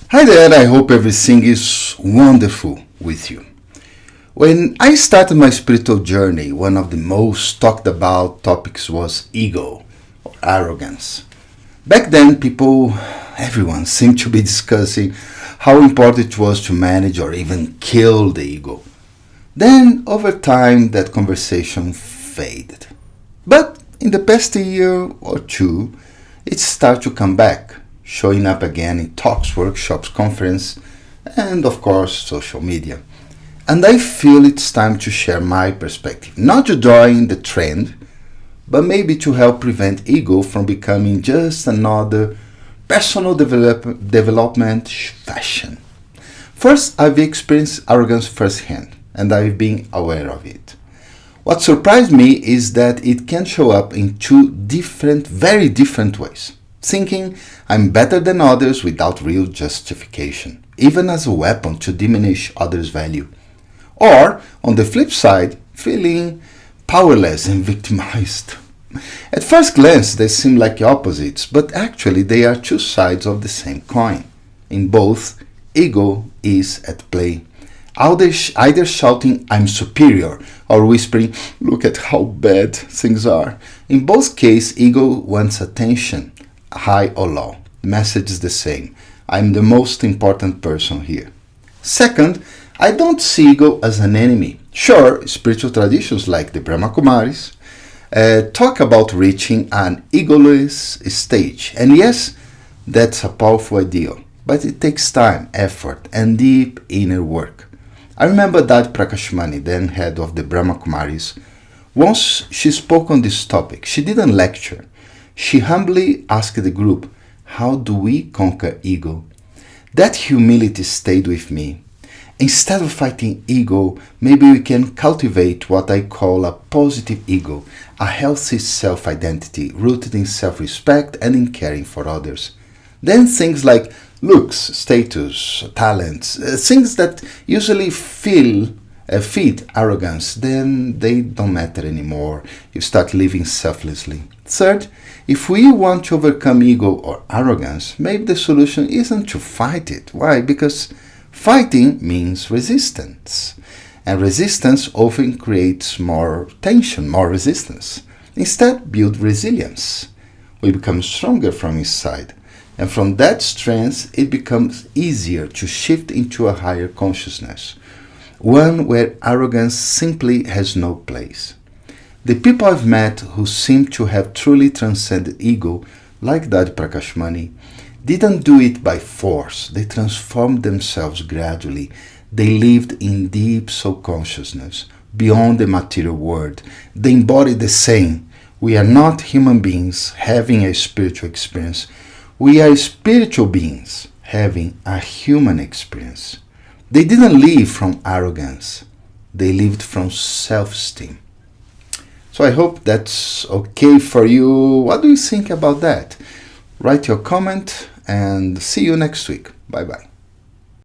Hi there, I hope everything is wonderful with you. When I started my spiritual journey, one of the most talked about topics was ego or arrogance. Back then, everyone seemed to be discussing how important it was to manage or even kill the ego. Then, over time, that conversation faded. But in the past year or two, it started to come back, showing up again in talks, workshops, conferences, and of course, social media. And I feel it's time to share my perspective, not to join the trend, but maybe to help prevent ego from becoming just another personal development fashion. First, I've experienced arrogance firsthand, and I've been aware of it. What surprised me is that it can show up in two very different ways. Thinking I'm better than others without real justification, even as a weapon to diminish others' value. Or, on the flip side, feeling powerless and victimized. At first glance, they seem like opposites, but actually they are two sides of the same coin. In both, ego is at play. Either shouting, I'm superior, or whispering, look at how bad things are. In both cases, ego wants attention, high or low. The message is the same. I'm the most important person here. Second, I don't see ego as an enemy. Sure, spiritual traditions like the Brahma Kumaris talk about reaching an egoless stage. And yes, that's a powerful ideal. But it takes time, effort, and deep inner work. I remember that Prakashmani, then head of the Brahma Kumaris, once she spoke on this topic. She didn't lecture. She humbly asked the group, how do we conquer ego? That humility stayed with me. Instead of fighting ego, maybe we can cultivate what I call a positive ego, a healthy self-identity rooted in self-respect and in caring for others. Then things like looks, status, talents, things that usually feed arrogance, then they don't matter anymore. You start living selflessly. Third, if we want to overcome ego or arrogance, maybe the solution isn't to fight it. Why? Because fighting means resistance. And resistance often creates more tension, more resistance. Instead, build resilience. We become stronger from inside. And from that strength, it becomes easier to shift into a higher consciousness, one where arrogance simply has no place. The people I've met who seem to have truly transcended ego, like Dadi Prakashmani, didn't do it by force. They transformed themselves gradually. They lived in deep soul-consciousness, beyond the material world. They embodied the saying, we are not human beings having a spiritual experience. We are spiritual beings having a human experience. They didn't live from arrogance. They lived from self-esteem. So I hope that's okay for you. What do you think about that? Write your comment and see you next week. Bye-bye.